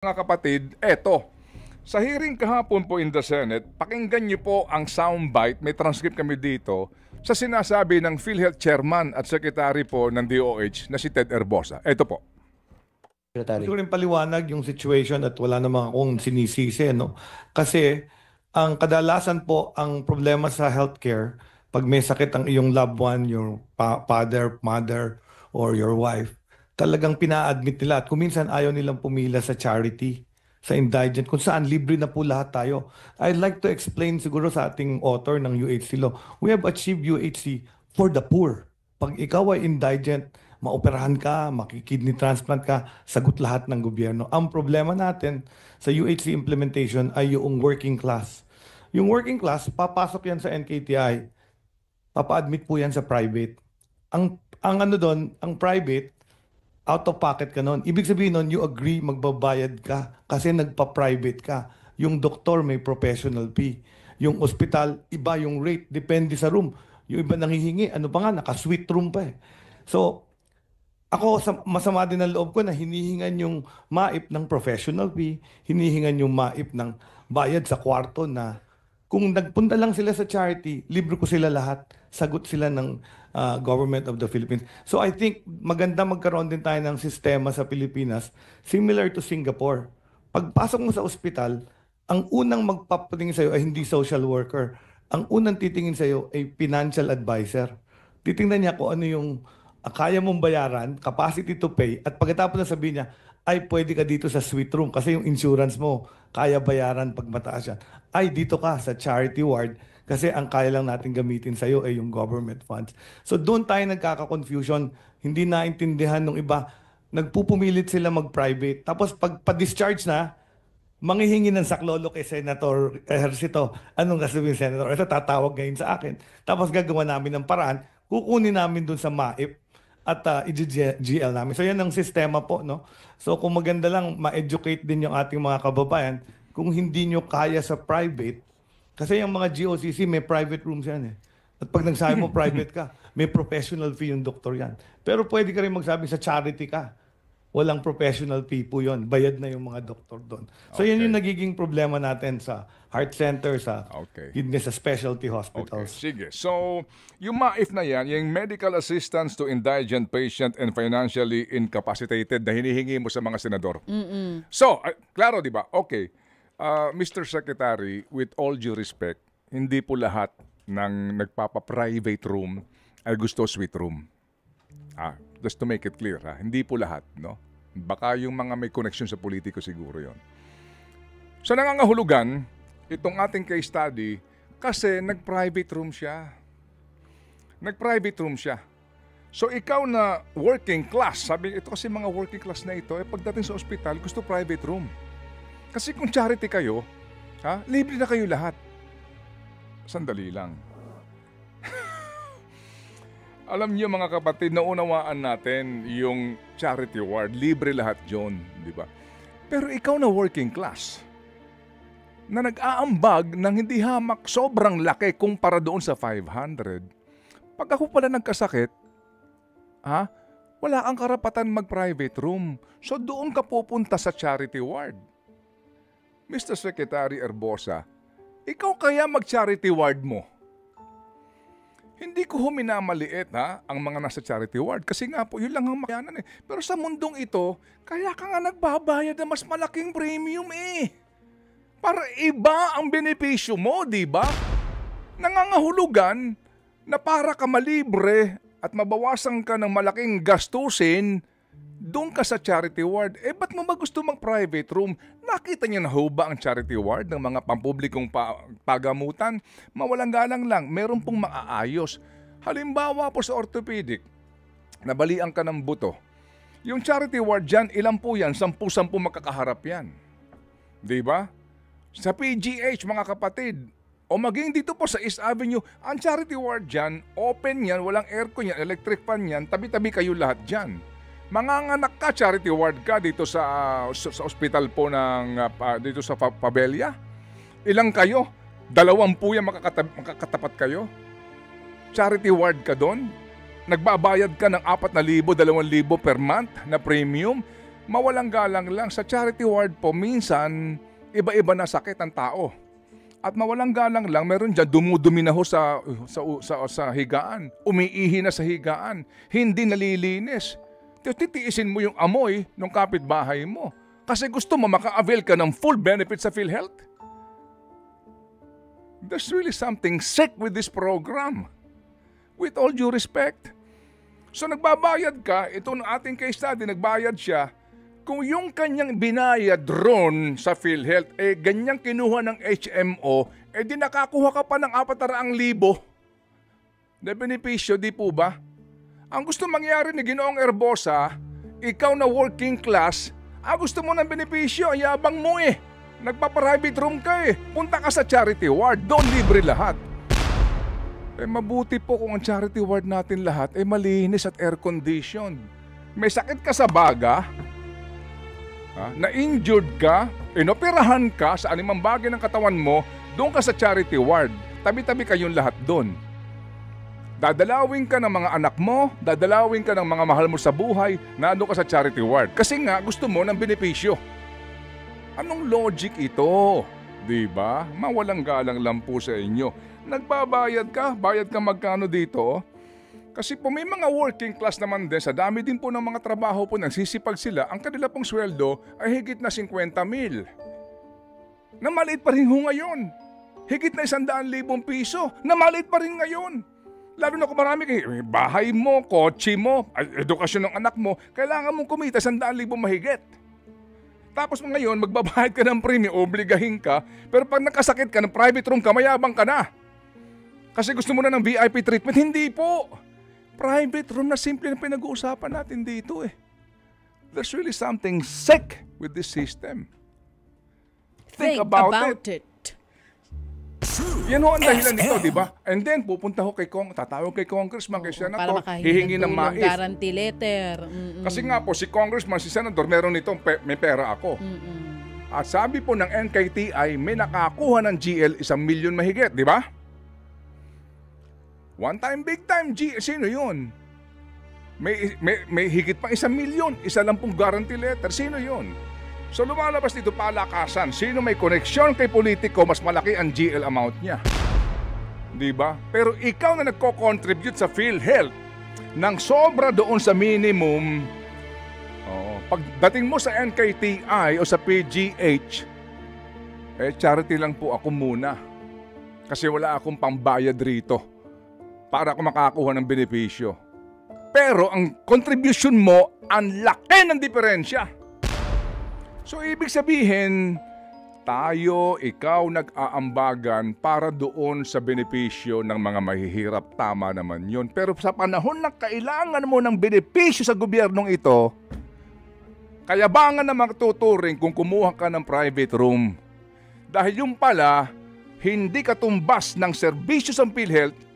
Mga kapatid, eto. Sa hearing kahapon po in the Senate, pakinggan niyo po ang soundbite, may transcript kami dito, sa sinasabi ng PhilHealth Chairman at Secretary po ng DOH na si Ted Herbosa. Eto po. Secretary. Gusto ko rin paliwanag yung situation at wala namang akong sinisisi, no? Kasi ang kadalasan po, ang problema sa healthcare, pag may sakit ang iyong loved one, your father, mother, or your wife, talagang pina-admit nila at kuminsan ayaw nilang pumila sa charity, sa indigent, kung saan libre na po lahat tayo. I'd like to explain siguro sa ating author ng UHC law. We have achieved UHC for the poor. Pag ikaw ay indigent, maoperahan ka, makikidney transplant ka, sagot lahat ng gobyerno. Ang problema natin sa UHC implementation ay yung working class. Yung working class, papasok yan sa NKTI, papa-admit po yan sa private. Ang ano doon, ang private, out of pocket ka noon. Ibig sabihin noon, you agree magbabayad ka kasi nagpa-private ka. Yung doktor may professional fee. Yung ospital, iba yung rate, depende sa room. Yung iba nanghihingi, ano pa nga, naka-suite room pa eh. So, ako, masama din ang loob ko na hinihingan yung maip ng professional fee, hinihingan yung maip ng bayad sa kwarto na kung nagpunta lang sila sa charity, libre ko sila lahat. Sagot sila ng government of the Philippines. So I think maganda magkaroon din tayo ng sistema sa Pilipinas similar to Singapore. Pagpasok mo sa ospital, ang unang magpapatingin sa'yo ay hindi social worker. Ang unang titingin sa'yo ay financial advisor. Titingnan niya kung ano yung kaya mong bayaran, capacity to pay, at pagkatapos na sabihin niya, ay pwede ka dito sa suite room kasi yung insurance mo, kaya bayaran pag mataas yan. Ay dito ka sa charity ward kasi ang kaya lang natin gamitin sa'yo ay yung government funds. So doon tayo nagkaka-confusion, hindi naintindihan ng iba, nagpupumilit sila mag-private. Tapos pag pa-discharge na, manghihingi ng saklolo kay Senator Ejercito. Anong sasabihin, Senator? Ito tatawag ngayon sa akin. Tapos gagawa namin ng paraan, kukunin namin doon sa MAIP at i-GL namin. So yan ang sistema po, no? So kung maganda lang ma-educate din yung ating mga kababayan, kung hindi nyo kaya sa private, kasi yung mga GOCC may private rooms yan eh. At pag nagsabi mo private ka, may professional fee yung doktor yan. Pero pwede ka rin magsabi sa charity ka. Walang professional fee po yun. Bayad na yung mga doktor doon. So yan yung nagiging problema natin sa heart center, sa kidney, sa specialty hospitals. Sige. So, yung MAIF na yan, yung medical assistance to indigent patient and financially incapacitated na hinihingi mo sa mga senador. So, klaro di ba? Okay. Mr. Secretary, with all due respect, hindi po lahat ng nagpapa-private room ay gusto suite room. Just to make it clear, hindi po lahat, no? Baka yung mga may connection sa politiko siguro yon. So nangangahulugan, itong ating case study, kasi nag-private room siya. Nag-private room siya. So ikaw na working class, sabi ito kasi mga working class na ito, pagdating sa ospital, gusto private room. Kasi kung charity kayo, libre na kayo lahat. Sandali lang. Alam niyo mga kapatid, naunawaan natin yung charity ward, libre lahat yun, di ba? Pero ikaw na working class, na nag-aambag ng hindi hamak sobrang laki kumpara doon sa 500, pag ako pala nagkasakit, wala kang karapatan mag-private room. So doon ka pupunta sa charity ward. Mr. Secretary Herbosa, ikaw kaya mag-charity ward mo? Hindi ko huminamaliit ang mga nasa charity ward kasi nga po yun lang ang makayanan eh. Pero sa mundong ito, kaya ka nga nagbabayad na mas malaking premium eh. Para iba ang benepisyo mo, di ba? Nangangahulugan na para ka malibre at mabawasan ka ng malaking gastusin, doon ka sa charity ward. Ba't mo ba gusto mag-private room? Nakita niyo na ho ba ang charity ward ng mga pampublikong pagamutan? Mawalang galang lang, meron pong maaayos. Halimbawa po sa orthopedic, nabalian ka ng buto. Yung charity ward dyan, ilan po yan? 10 makakaharap yan. Di ba? Sa PGH, mga kapatid, o maging dito po sa East Avenue, ang charity ward dyan, open yan, walang aircon yan, electric fan yan, tabi-tabi kayo lahat dyan. Manganganak ka, charity ward ka dito sa ospital po ng dito sa Pabella. Ilang kayo? 20 yan makakatapat kayo. Charity ward ka doon. Nagbabayad ka ng 4,000, 2,000 per month na premium. mawalang galang lang, sa charity ward po, minsan, iba-iba na sakit ang tao. At mawalang galang lang, meron dyan, dumudumi na ho sa higaan. Umiihi na sa higaan. Hindi nalilinis. Titiisin mo yung amoy ng kapitbahay mo. Kasi gusto mo maka-avail ka ng full benefits sa PhilHealth. There's really something sick with this program. With all due respect. So nagbabayad ka, ito ng ating case study, nagbayad siya. Kung yung kanyang binayad ron sa PhilHealth, ganyang kinuha ng HMO, di nakakuha ka pa ng 400,000 na benepisyo, di po ba? Ang gusto mangyari ni Ginoong Herbosa, ikaw na working class, gusto mo ng benepisyo, yabang mo Nagpa-private room ka Punta ka sa charity ward, doon libre lahat. Mabuti po kung ang charity ward natin lahat malinis at air-conditioned. May sakit ka sa baga, na-injured ka, inoperahan ka sa anumang bagay ng katawan mo, doon ka sa charity ward. Tabi-tabi kayong lahat doon. Dadalawin ka ng mga anak mo, dadalawin ka ng mga mahal mo sa buhay, na doon ka sa charity ward. Kasi nga gusto mo ng benepisyo. Anong logic ito? Diba? Mawalang galang lang po sa inyo. Nagbabayad ka, bayad ka magkano dito? Kasi po may mga working class naman din, sa dami din po ng mga trabaho po, nagsisipag sila, ang kanila pong sweldo ay higit na 50,000. Na maliit pa rin ho ngayon. Higit na 100,000 piso, na maliit pa rin ngayon. Lalo na kung marami kayo, bahay mo, kotse mo, edukasyon ng anak mo, kailangan mong kumita 100,000 mahigit. Tapos ngayon, magbabayad ka ng premium, obligahin ka, pero pag nakasakit ka ng private room ka, mayabang ka na. Kasi gusto mo na ng VIP treatment, hindi po. Private room na simple na pinag-uusapan natin dito There's really something sick with this system. Think about it. Yan ho ang dahilan nito, di ba? And then, pupunta ho tatawag kay Congressman, kay Senator, hihingi ng mais. Guarantee letter. Kasi nga po, si Congressman, si Senator, meron nitong may pera ako. At sabi po ng NKTI, may nakakuha ng GL 1 milyon mahigit, di ba? One time, big time, sino yun? May higit pang 1 milyon, isa lang pong guarantee letter, sino yun? So lumalabas dito palakasan, sino may koneksyon kay politiko, mas malaki ang GL amount niya. Diba? Pero ikaw na nagko-contribute sa PhilHealth ng sobra doon sa minimum, pagdating mo sa NKTI o sa PGH, charity lang po ako muna. Kasi wala akong pambayad rito para ako makakuha ng benepisyo. Pero ang contribution mo, ang laki ng diferensya. So ibig sabihin, ikaw nag-aambagan para doon sa benepisyo ng mga mahihirap. Tama naman yun. Pero sa panahon na kailangan mo ng benepisyo sa gobyernong ito, kayabangan na magtuturing kung kumuha ka ng private room. Dahil yung pala, hindi katumbas ng serbisyo sa PhilHealth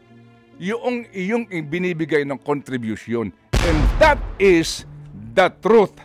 yung iyong binibigay ng contribution. And that is the truth.